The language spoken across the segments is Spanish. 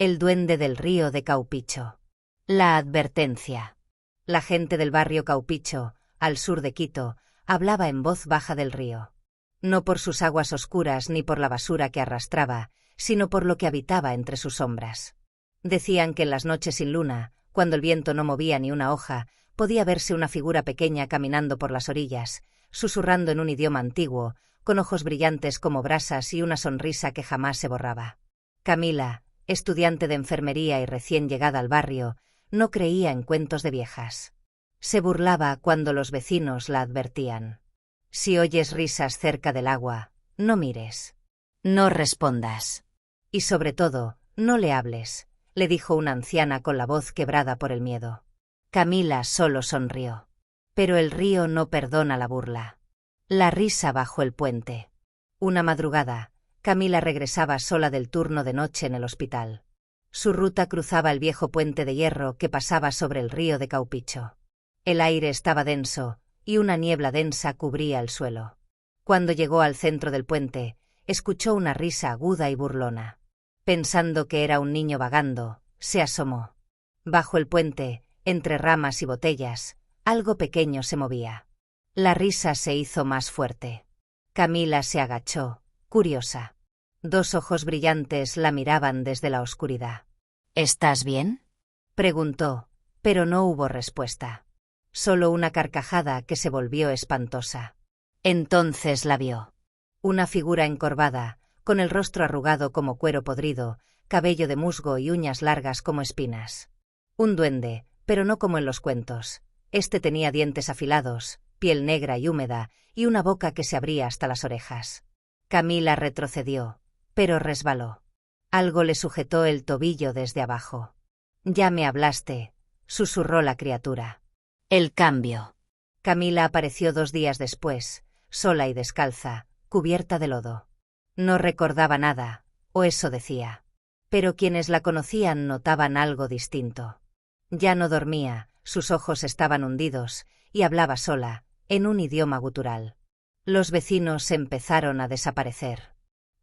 El duende del río de Caupicho. La advertencia. La gente del barrio Caupicho, al sur de Quito, hablaba en voz baja del río. No por sus aguas oscuras ni por la basura que arrastraba, sino por lo que habitaba entre sus sombras. Decían que en las noches sin luna, cuando el viento no movía ni una hoja, podía verse una figura pequeña caminando por las orillas, susurrando en un idioma antiguo, con ojos brillantes como brasas y una sonrisa que jamás se borraba. Camila, estudiante de enfermería y recién llegada al barrio, no creía en cuentos de viejas. Se burlaba cuando los vecinos la advertían. Si oyes risas cerca del agua, no mires. No respondas. Y sobre todo, no le hables, le dijo una anciana con la voz quebrada por el miedo. Camila solo sonrió. Pero el río no perdona la burla. La risa bajo el puente. Una madrugada, Camila regresaba sola del turno de noche en el hospital. Su ruta cruzaba el viejo puente de hierro que pasaba sobre el río de Caupicho. El aire estaba denso, y una niebla densa cubría el suelo. Cuando llegó al centro del puente, escuchó una risa aguda y burlona. Pensando que era un niño vagando, se asomó. Bajo el puente, entre ramas y botellas, algo pequeño se movía. La risa se hizo más fuerte. Camila se agachó, curiosa. Dos ojos brillantes la miraban desde la oscuridad. ¿Estás bien?, preguntó, pero no hubo respuesta. Solo una carcajada que se volvió espantosa. Entonces la vio. Una figura encorvada, con el rostro arrugado como cuero podrido, cabello de musgo y uñas largas como espinas. Un duende, pero no como en los cuentos. Este tenía dientes afilados, piel negra y húmeda, y una boca que se abría hasta las orejas. Camila retrocedió, pero resbaló. Algo le sujetó el tobillo desde abajo. «Ya me hablaste», susurró la criatura. El cambio. Camila apareció 2 días después, sola y descalza, cubierta de lodo. No recordaba nada, o eso decía. Pero quienes la conocían notaban algo distinto. Ya no dormía, sus ojos estaban hundidos, y hablaba sola, en un idioma gutural. Los vecinos empezaron a desaparecer.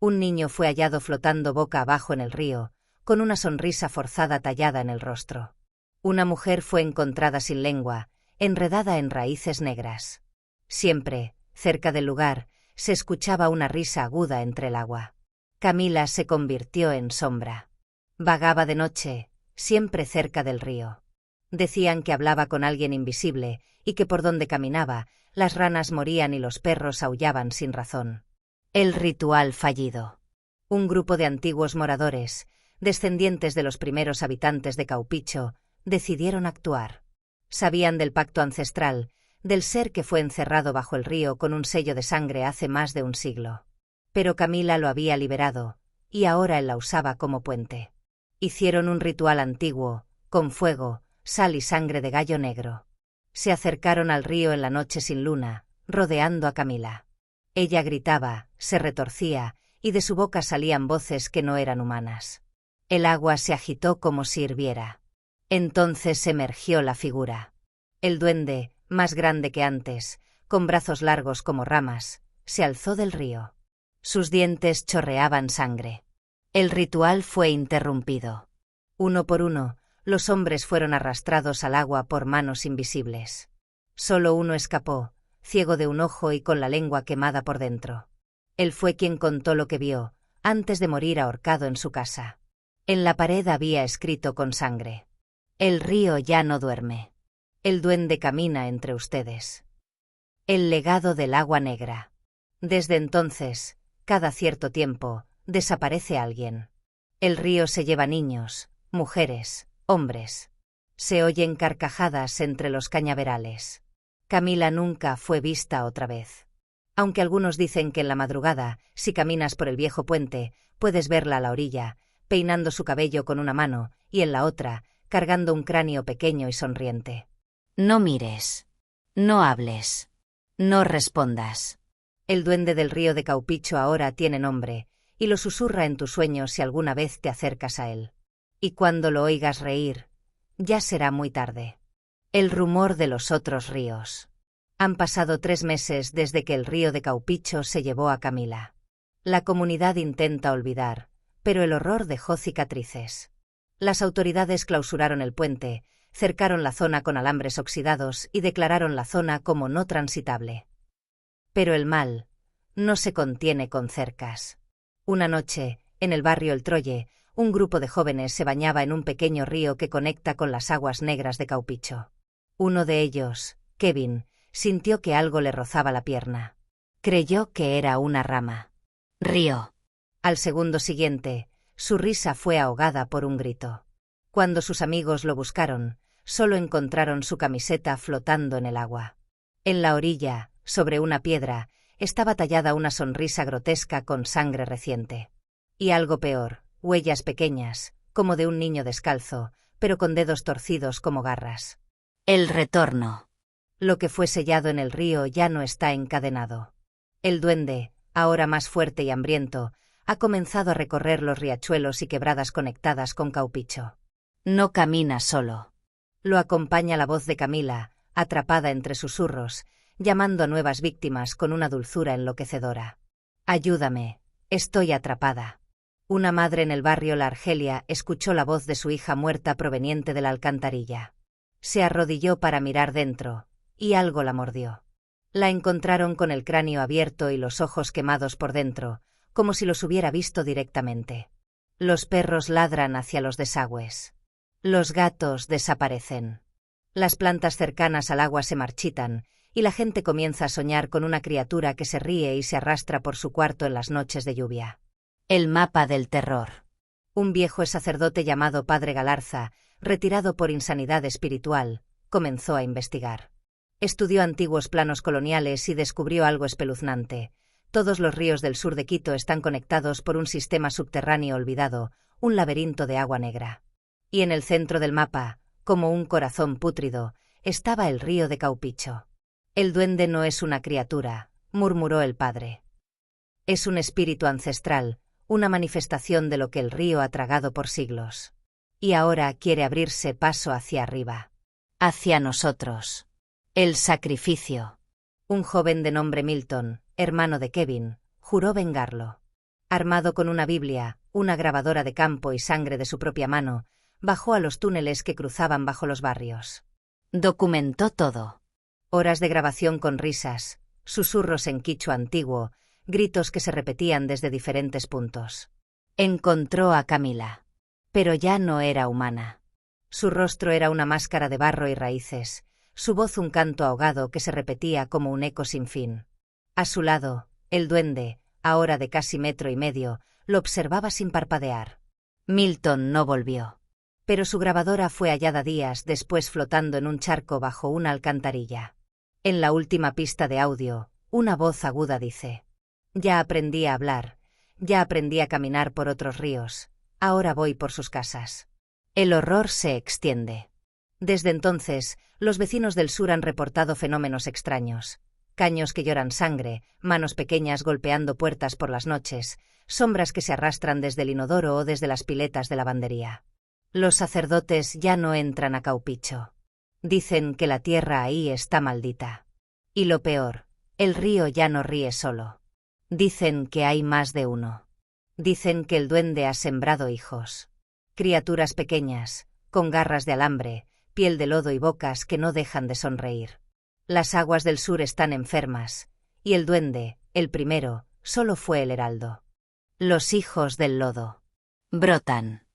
Un niño fue hallado flotando boca abajo en el río, con una sonrisa forzada tallada en el rostro. Una mujer fue encontrada sin lengua, enredada en raíces negras. Siempre, cerca del lugar, se escuchaba una risa aguda entre el agua. Camila se convirtió en sombra. Vagaba de noche, siempre cerca del río. Decían que hablaba con alguien invisible y que por donde caminaba, las ranas morían y los perros aullaban sin razón. El ritual fallido. Un grupo de antiguos moradores, descendientes de los primeros habitantes de Caupicho, decidieron actuar. Sabían del pacto ancestral, del ser que fue encerrado bajo el río con un sello de sangre hace más de un siglo. Pero Camila lo había liberado, y ahora él la usaba como puente. Hicieron un ritual antiguo, con fuego, sal y sangre de gallo negro. Se acercaron al río en la noche sin luna, rodeando a Camila. Ella gritaba, se retorcía, y de su boca salían voces que no eran humanas. El agua se agitó como si hirviera. Entonces emergió la figura. El duende, más grande que antes, con brazos largos como ramas, se alzó del río. Sus dientes chorreaban sangre. El ritual fue interrumpido. Uno por uno, los hombres fueron arrastrados al agua por manos invisibles. Solo uno escapó, ciego de un ojo y con la lengua quemada por dentro. Él fue quien contó lo que vio, antes de morir ahorcado en su casa. En la pared había escrito con sangre: «El río ya no duerme. El duende camina entre ustedes». El legado del agua negra. Desde entonces, cada cierto tiempo, desaparece alguien. El río se lleva niños, mujeres, hombres. Se oyen carcajadas entre los cañaverales. Camila nunca fue vista otra vez. Aunque algunos dicen que en la madrugada, si caminas por el viejo puente, puedes verla a la orilla, peinando su cabello con una mano, y en la otra, cargando un cráneo pequeño y sonriente. No mires. No hables. No respondas. El duende del río de Caupicho ahora tiene nombre, y lo susurra en tus sueños si alguna vez te acercas a él. Y cuando lo oigas reír, ya será muy tarde. El rumor de los otros ríos. Han pasado 3 meses desde que el río de Caupicho se llevó a Camila. La comunidad intenta olvidar, pero el horror dejó cicatrices. Las autoridades clausuraron el puente, cercaron la zona con alambres oxidados y declararon la zona como no transitable. Pero el mal no se contiene con cercas. Una noche, en el barrio El Troye, un grupo de jóvenes se bañaba en un pequeño río que conecta con las aguas negras de Caupicho. Uno de ellos, Kevin, sintió que algo le rozaba la pierna. Creyó que era una rama. Río. Al segundo siguiente, su risa fue ahogada por un grito. Cuando sus amigos lo buscaron, solo encontraron su camiseta flotando en el agua. En la orilla, sobre una piedra, estaba tallada una sonrisa grotesca con sangre reciente. Y algo peor, huellas pequeñas, como de un niño descalzo, pero con dedos torcidos como garras. El retorno. Lo que fue sellado en el río ya no está encadenado. El duende, ahora más fuerte y hambriento, ha comenzado a recorrer los riachuelos y quebradas conectadas con Caupicho. No camina solo. Lo acompaña la voz de Camila, atrapada entre susurros, llamando a nuevas víctimas con una dulzura enloquecedora. Ayúdame, estoy atrapada. Una madre en el barrio La Argelia escuchó la voz de su hija muerta proveniente de la alcantarilla. Se arrodilló para mirar dentro, y algo la mordió. La encontraron con el cráneo abierto y los ojos quemados por dentro, como si los hubiera visto directamente. Los perros ladran hacia los desagües. Los gatos desaparecen. Las plantas cercanas al agua se marchitan, y la gente comienza a soñar con una criatura que se ríe y se arrastra por su cuarto en las noches de lluvia. El mapa del terror. Un viejo sacerdote llamado Padre Galarza, retirado por insanidad espiritual, comenzó a investigar. Estudió antiguos planos coloniales y descubrió algo espeluznante. Todos los ríos del sur de Quito están conectados por un sistema subterráneo olvidado, un laberinto de agua negra. Y en el centro del mapa, como un corazón pútrido, estaba el río de Caupicho. El duende no es una criatura, murmuró el padre. Es un espíritu ancestral, una manifestación de lo que el río ha tragado por siglos. Y ahora quiere abrirse paso hacia arriba. Hacia nosotros. El sacrificio. Un joven de nombre Milton, hermano de Kevin, juró vengarlo. Armado con una Biblia, una grabadora de campo y sangre de su propia mano, bajó a los túneles que cruzaban bajo los barrios. Documentó todo. Horas de grabación con risas, susurros en quichua antiguo, gritos que se repetían desde diferentes puntos. Encontró a Camila. Pero ya no era humana. Su rostro era una máscara de barro y raíces, su voz un canto ahogado que se repetía como un eco sin fin. A su lado, el duende, ahora de casi 1,5 metros, lo observaba sin parpadear. Milton no volvió. Pero su grabadora fue hallada días después flotando en un charco bajo una alcantarilla. En la última pista de audio, una voz aguda dice: «Ya aprendí a hablar, ya aprendí a caminar por otros ríos, ahora voy por sus casas». El horror se extiende. Desde entonces, los vecinos del sur han reportado fenómenos extraños. Caños que lloran sangre, manos pequeñas golpeando puertas por las noches, sombras que se arrastran desde el inodoro o desde las piletas de lavandería. Los sacerdotes ya no entran a Caupicho. Dicen que la tierra ahí está maldita. Y lo peor, el río ya no ríe solo. Dicen que hay más de uno. Dicen que el duende ha sembrado hijos. Criaturas pequeñas, con garras de alambre, piel de lodo y bocas que no dejan de sonreír. Las aguas del sur están enfermas, y el duende, el primero, solo fue el heraldo. Los hijos del lodo. Brotan.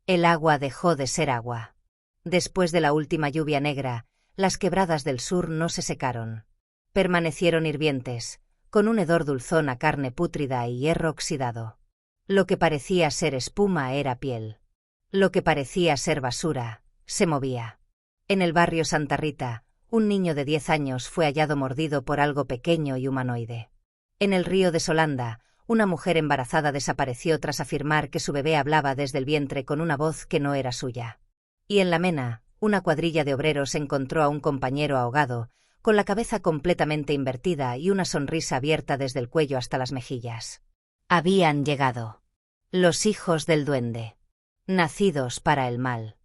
El agua dejó de ser agua. Después de la última lluvia negra, las quebradas del sur no se secaron. Permanecieron hirvientes, con un hedor dulzón a carne pútrida y hierro oxidado. Lo que parecía ser espuma era piel. Lo que parecía ser basura, se movía. En el barrio Santa Rita, un niño de 10 años fue hallado mordido por algo pequeño y humanoide. En el río de Solanda, una mujer embarazada desapareció tras afirmar que su bebé hablaba desde el vientre con una voz que no era suya. Y en La Mena, una cuadrilla de obreros encontró a un compañero ahogado, con la cabeza completamente invertida y una sonrisa abierta desde el cuello hasta las mejillas. Habían llegado. Los hijos del duende. Nacidos para el mal.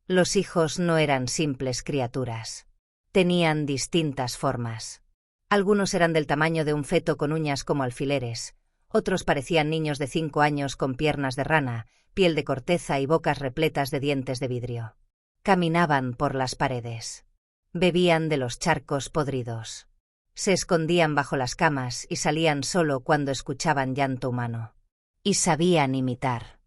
Los hijos no eran simples criaturas. Tenían distintas formas. Algunos eran del tamaño de un feto con uñas como alfileres, Otros parecían niños de 5 años con piernas de rana, piel de corteza y bocas repletas de dientes de vidrio. Caminaban por las paredes. Bebían de los charcos podridos. Se escondían bajo las camas y salían solo cuando escuchaban llanto humano. Y sabían imitar.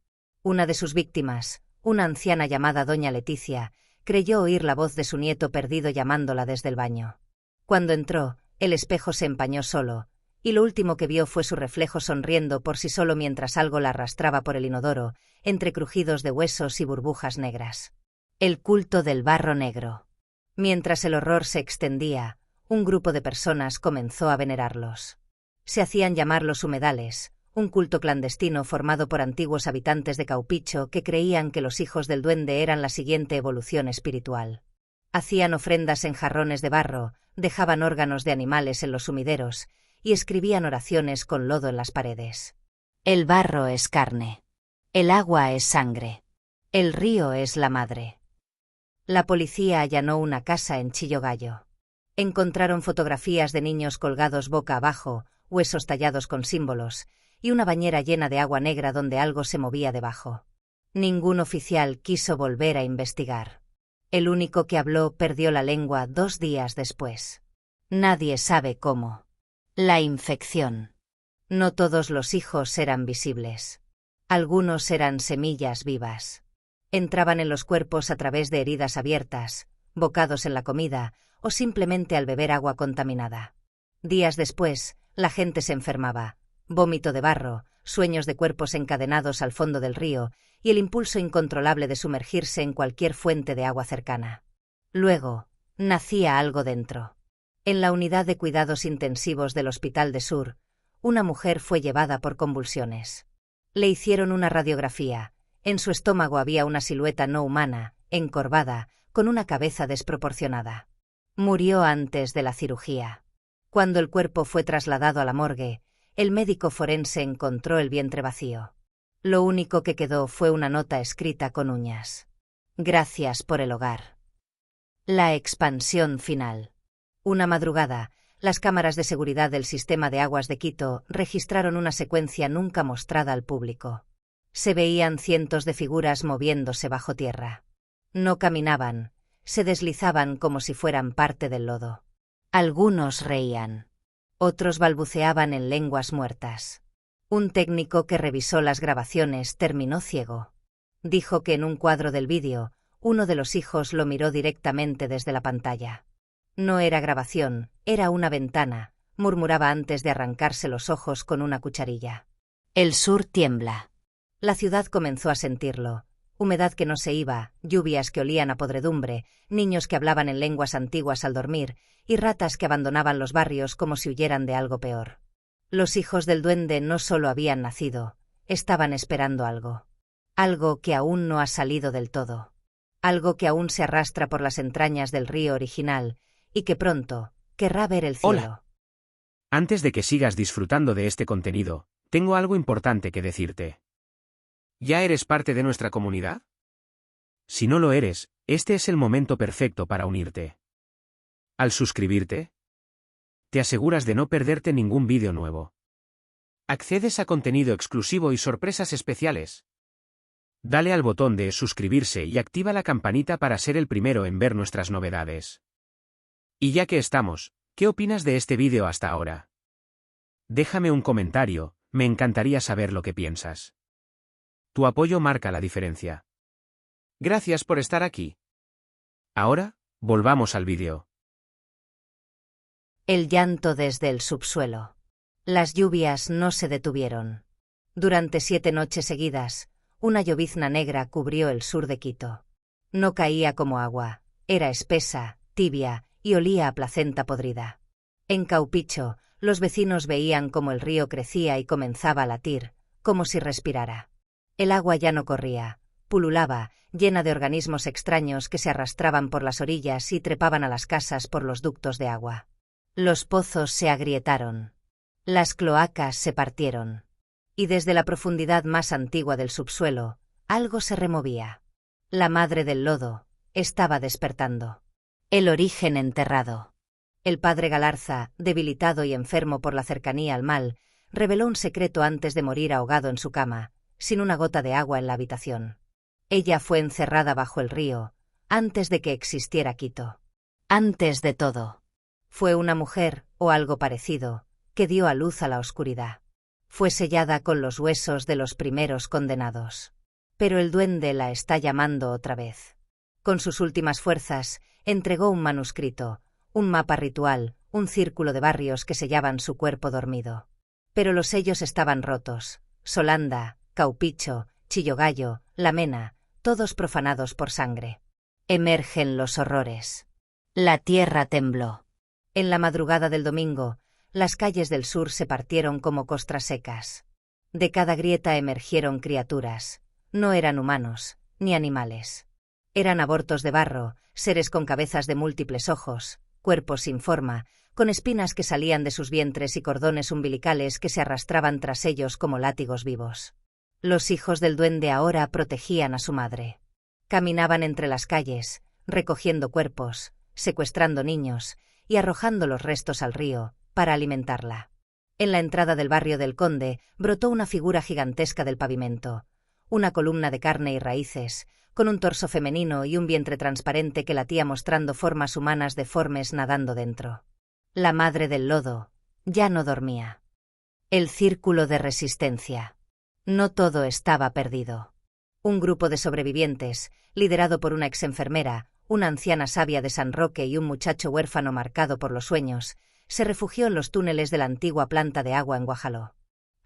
Una de sus víctimas, una anciana llamada Doña Leticia, creyó oír la voz de su nieto perdido llamándola desde el baño. Cuando entró, el espejo se empañó solo, y lo último que vio fue su reflejo sonriendo por sí solo mientras algo la arrastraba por el inodoro, entre crujidos de huesos y burbujas negras. El culto del barro negro. Mientras el horror se extendía, un grupo de personas comenzó a venerarlos. Se hacían llamar los humedales, un culto clandestino formado por antiguos habitantes de Caupicho que creían que los hijos del duende eran la siguiente evolución espiritual. Hacían ofrendas en jarrones de barro, dejaban órganos de animales en los sumideros y escribían oraciones con lodo en las paredes. El barro es carne. El agua es sangre. El río es la madre. La policía allanó una casa en Chillogallo. Encontraron fotografías de niños colgados boca abajo, huesos tallados con símbolos, y una bañera llena de agua negra donde algo se movía debajo. Ningún oficial quiso volver a investigar. El único que habló perdió la lengua 2 días después. Nadie sabe cómo. La infección. No todos los hijos eran visibles. Algunos eran semillas vivas. Entraban en los cuerpos a través de heridas abiertas, bocados en la comida o simplemente al beber agua contaminada. Días después, la gente se enfermaba. Vómito de barro, sueños de cuerpos encadenados al fondo del río y el impulso incontrolable de sumergirse en cualquier fuente de agua cercana. Luego, nacía algo dentro. En la unidad de cuidados intensivos del Hospital de Sur, una mujer fue llevada por convulsiones. Le hicieron una radiografía. En su estómago había una silueta no humana, encorvada, con una cabeza desproporcionada. Murió antes de la cirugía. Cuando el cuerpo fue trasladado a la morgue, el médico forense encontró el vientre vacío. Lo único que quedó fue una nota escrita con uñas. Gracias por el hogar. La expansión final. Una madrugada, las cámaras de seguridad del sistema de aguas de Quito registraron una secuencia nunca mostrada al público. Se veían cientos de figuras moviéndose bajo tierra. No caminaban, se deslizaban como si fueran parte del lodo. Algunos reían. Otros balbuceaban en lenguas muertas. Un técnico que revisó las grabaciones terminó ciego. Dijo que en un cuadro del vídeo, uno de los hijos lo miró directamente desde la pantalla. No era grabación, era una ventana, murmuraba antes de arrancarse los ojos con una cucharilla. El sur tiembla. La ciudad comenzó a sentirlo. Humedad que no se iba, lluvias que olían a podredumbre, niños que hablaban en lenguas antiguas al dormir, y ratas que abandonaban los barrios como si huyeran de algo peor. Los hijos del duende no solo habían nacido, estaban esperando algo. Algo que aún no ha salido del todo. Algo que aún se arrastra por las entrañas del río original, y que pronto querrá ver el cielo. Hola. Antes de que sigas disfrutando de este contenido, tengo algo importante que decirte. ¿Ya eres parte de nuestra comunidad? Si no lo eres, este es el momento perfecto para unirte. Al suscribirte, te aseguras de no perderte ningún vídeo nuevo. Accedes a contenido exclusivo y sorpresas especiales. Dale al botón de suscribirse y activa la campanita para ser el primero en ver nuestras novedades. Y ya que estamos, ¿qué opinas de este vídeo hasta ahora? Déjame un comentario, me encantaría saber lo que piensas. Tu apoyo marca la diferencia. Gracias por estar aquí. Ahora, volvamos al vídeo. El llanto desde el subsuelo. Las lluvias no se detuvieron. Durante 7 noches seguidas, una llovizna negra cubrió el sur de Quito. No caía como agua, era espesa, tibia y olía a placenta podrida. En Caupicho, los vecinos veían cómo el río crecía y comenzaba a latir, como si respirara. El agua ya no corría, pululaba, llena de organismos extraños que se arrastraban por las orillas y trepaban a las casas por los ductos de agua. Los pozos se agrietaron. Las cloacas se partieron. Y desde la profundidad más antigua del subsuelo, algo se removía. La madre del lodo estaba despertando. El origen enterrado. El padre Galarza, debilitado y enfermo por la cercanía al mal, reveló un secreto antes de morir ahogado en su cama, sin una gota de agua en la habitación. Ella fue encerrada bajo el río, antes de que existiera Quito. Antes de todo. Fue una mujer, o algo parecido, que dio a luz a la oscuridad. Fue sellada con los huesos de los primeros condenados. Pero el duende la está llamando otra vez. Con sus últimas fuerzas, entregó un manuscrito, un mapa ritual, un círculo de barrios que sellaban su cuerpo dormido. Pero los sellos estaban rotos. Solanda, Caupicho, Chillogallo, La Mena, todos profanados por sangre. Emergen los horrores. La tierra tembló. En la madrugada del domingo, las calles del sur se partieron como costras secas. De cada grieta emergieron criaturas. No eran humanos, ni animales. Eran abortos de barro, seres con cabezas de múltiples ojos, cuerpos sin forma, con espinas que salían de sus vientres y cordones umbilicales que se arrastraban tras ellos como látigos vivos. Los hijos del duende ahora protegían a su madre. Caminaban entre las calles, recogiendo cuerpos, secuestrando niños y arrojando los restos al río, para alimentarla. En la entrada del barrio del Conde brotó una figura gigantesca del pavimento, una columna de carne y raíces, con un torso femenino y un vientre transparente que latía mostrando formas humanas deformes nadando dentro. La madre del lodo ya no dormía. El círculo de resistencia. No todo estaba perdido. Un grupo de sobrevivientes, liderado por una exenfermera, una anciana sabia de San Roque y un muchacho huérfano marcado por los sueños, se refugió en los túneles de la antigua planta de agua en Guajaló.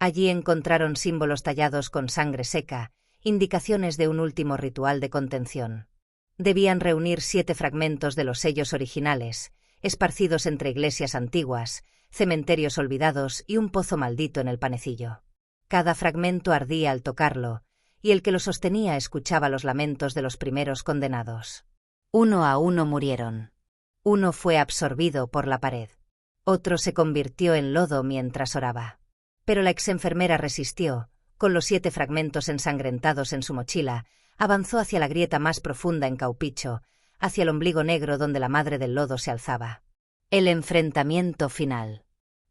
Allí encontraron símbolos tallados con sangre seca, indicaciones de un último ritual de contención. Debían reunir 7 fragmentos de los sellos originales, esparcidos entre iglesias antiguas, cementerios olvidados y un pozo maldito en el panecillo. Cada fragmento ardía al tocarlo, y el que lo sostenía escuchaba los lamentos de los primeros condenados. Uno a uno murieron. Uno fue absorbido por la pared. Otro se convirtió en lodo mientras oraba. Pero la exenfermera resistió, con los 7 fragmentos ensangrentados en su mochila, avanzó hacia la grieta más profunda en Caupicho, hacia el ombligo negro donde la madre del lodo se alzaba. El enfrentamiento final.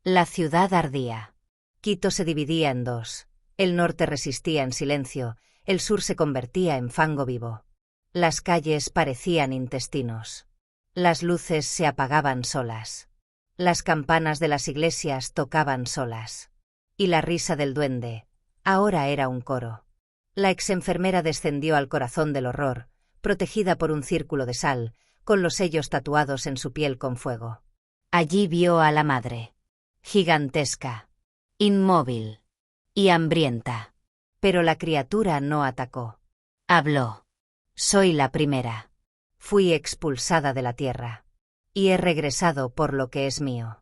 La ciudad ardía. Quito se dividía en dos. El norte resistía en silencio, el sur se convertía en fango vivo. Las calles parecían intestinos. Las luces se apagaban solas. Las campanas de las iglesias tocaban solas. Y la risa del duende, ahora era un coro. La exenfermera descendió al corazón del horror, protegida por un círculo de sal, con los sellos tatuados en su piel con fuego. Allí vio a la madre. Gigantesca. Inmóvil. Y hambrienta. Pero la criatura no atacó. Habló. Soy la primera. Fui expulsada de la tierra. Y he regresado por lo que es mío.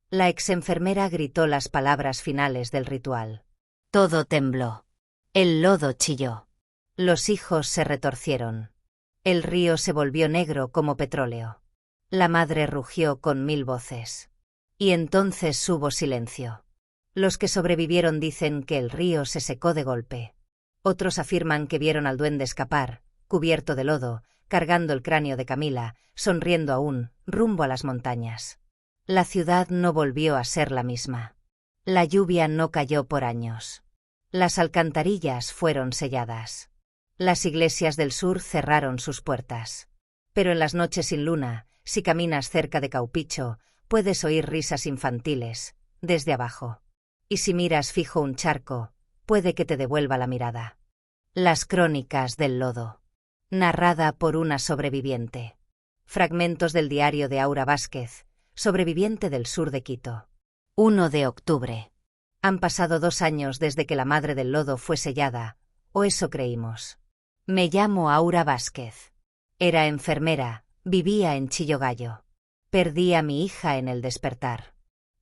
La exenfermera gritó las palabras finales del ritual. Todo tembló. El lodo chilló. Los hijos se retorcieron. El río se volvió negro como petróleo. La madre rugió con 1000 voces. Y entonces hubo silencio. Los que sobrevivieron dicen que el río se secó de golpe. Otros afirman que vieron al duende escapar, cubierto de lodo, cargando el cráneo de Camila, sonriendo aún, rumbo a las montañas. La ciudad no volvió a ser la misma. La lluvia no cayó por años. Las alcantarillas fueron selladas. Las iglesias del sur cerraron sus puertas. Pero en las noches sin luna, si caminas cerca de Caupicho, puedes oír risas infantiles, desde abajo. Y si miras fijo un charco, puede que te devuelva la mirada. Las crónicas del lodo. Narrada por una sobreviviente. Fragmentos del diario de Aura Vázquez, sobreviviente del sur de Quito. 1 de octubre. Han pasado 2 años desde que la madre del lodo fue sellada, o eso creímos. Me llamo Aura Vázquez. Era enfermera, vivía en Chillogallo. Perdí a mi hija en el despertar.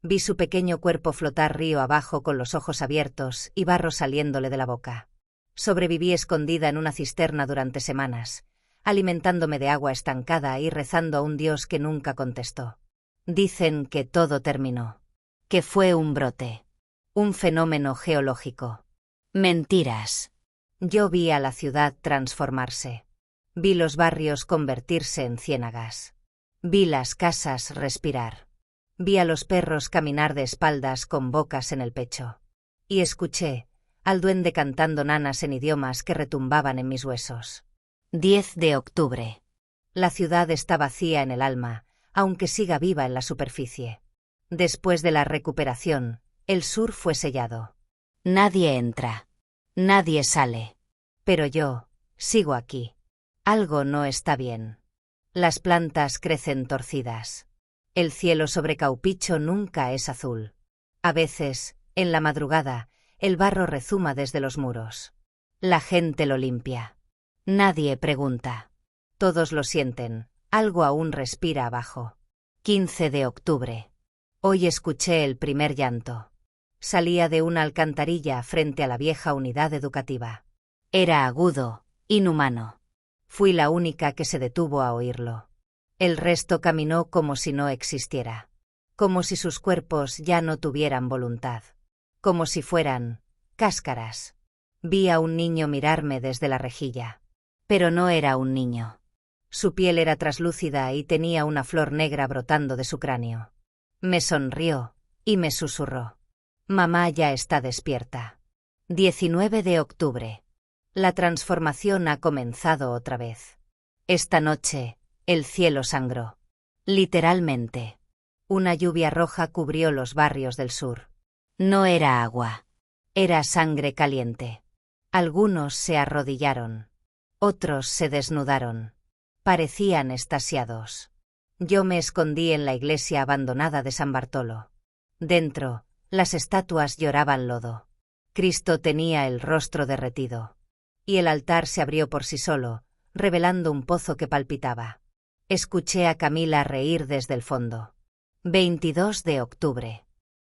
Vi su pequeño cuerpo flotar río abajo con los ojos abiertos y barro saliéndole de la boca. Sobreviví escondida en una cisterna durante semanas, alimentándome de agua estancada y rezando a un Dios que nunca contestó. Dicen que todo terminó. Que fue un brote. Un fenómeno geológico. Mentiras. Yo vi a la ciudad transformarse. Vi los barrios convertirse en ciénagas. Vi las casas respirar. Vi a los perros caminar de espaldas con bocas en el pecho. Y escuché al duende cantando nanas en idiomas que retumbaban en mis huesos. 10 de octubre. La ciudad está vacía en el alma, aunque siga viva en la superficie. Después de la recuperación, el sur fue sellado. Nadie entra. Nadie sale. Pero yo sigo aquí. Algo no está bien. Las plantas crecen torcidas. El cielo sobre Caupicho nunca es azul. A veces, en la madrugada, el barro rezuma desde los muros. La gente lo limpia. Nadie pregunta. Todos lo sienten, algo aún respira abajo. 15 de octubre. Hoy escuché el primer llanto. Salía de una alcantarilla frente a la vieja unidad educativa. Era agudo, inhumano. Fui la única que se detuvo a oírlo. El resto caminó como si no existiera. Como si sus cuerpos ya no tuvieran voluntad. Como si fueran cáscaras. Vi a un niño mirarme desde la rejilla. Pero no era un niño. Su piel era traslúcida y tenía una flor negra brotando de su cráneo. Me sonrió y me susurró. Mamá ya está despierta. 19 de octubre. La transformación ha comenzado otra vez. Esta noche, el cielo sangró. Literalmente. Una lluvia roja cubrió los barrios del sur. No era agua. Era sangre caliente. Algunos se arrodillaron. Otros se desnudaron. Parecían extasiados. Yo me escondí en la iglesia abandonada de San Bartolo. Dentro, las estatuas lloraban lodo. Cristo tenía el rostro derretido. Y el altar se abrió por sí solo, revelando un pozo que palpitaba. Escuché a Camila reír desde el fondo. 22 de octubre.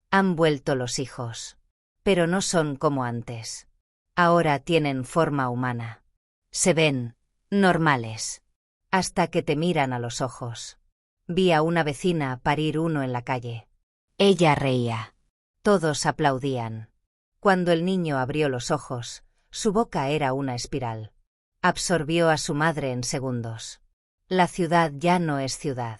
Han vuelto los hijos. Pero no son como antes. Ahora tienen forma humana. Se ven normales. Hasta que te miran a los ojos. Vi a una vecina parir uno en la calle. Ella reía. Todos aplaudían. Cuando el niño abrió los ojos, su boca era una espiral. Absorbió a su madre en segundos. La ciudad ya no es ciudad.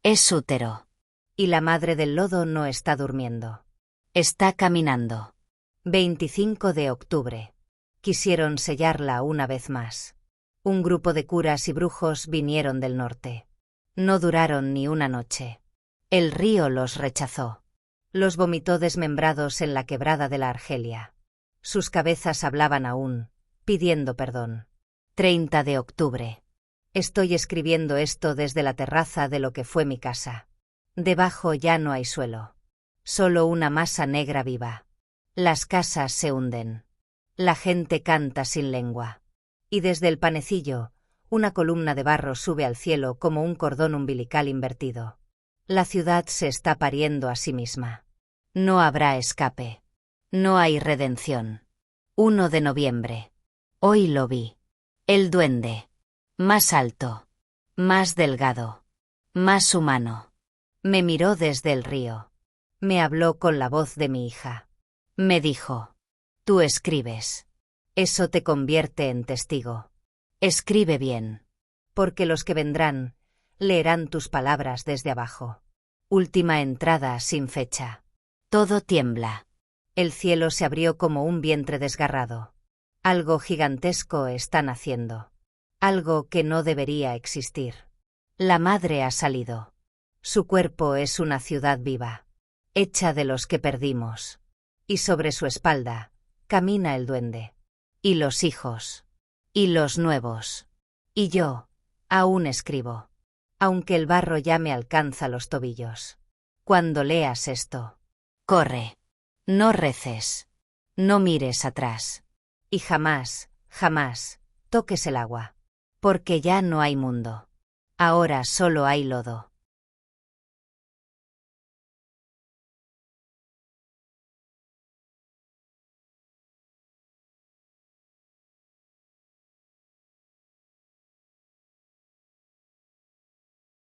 Es útero. Y la madre del lodo no está durmiendo. Está caminando. 25 de octubre. Quisieron sellarla una vez más. Un grupo de curas y brujos vinieron del norte. No duraron ni una noche. El río los rechazó. Los vomitó desmembrados en la quebrada de la Argelia. Sus cabezas hablaban aún, pidiendo perdón. 30 de octubre. Estoy escribiendo esto desde la terraza de lo que fue mi casa. Debajo ya no hay suelo. Solo una masa negra viva. Las casas se hunden. La gente canta sin lengua. Y desde el panecillo, una columna de barro sube al cielo como un cordón umbilical invertido. La ciudad se está pariendo a sí misma. No habrá escape. No hay redención. 1 de noviembre. Hoy lo vi. El duende. Más alto. Más delgado. Más humano. Me miró desde el río. Me habló con la voz de mi hija. Me dijo: tú escribes. Eso te convierte en testigo. Escribe bien. Porque los que vendrán leerán tus palabras desde abajo. Última entrada sin fecha. Todo tiembla. El cielo se abrió como un vientre desgarrado. Algo gigantesco está naciendo. Algo que no debería existir. La madre ha salido. Su cuerpo es una ciudad viva, hecha de los que perdimos. Y sobre su espalda camina el duende. Y los hijos. Y los nuevos. Y yo aún escribo. Aunque el barro ya me alcanza los tobillos. Cuando leas esto, corre. No reces. No mires atrás. Y jamás, jamás, toques el agua. Porque ya no hay mundo. Ahora solo hay lodo.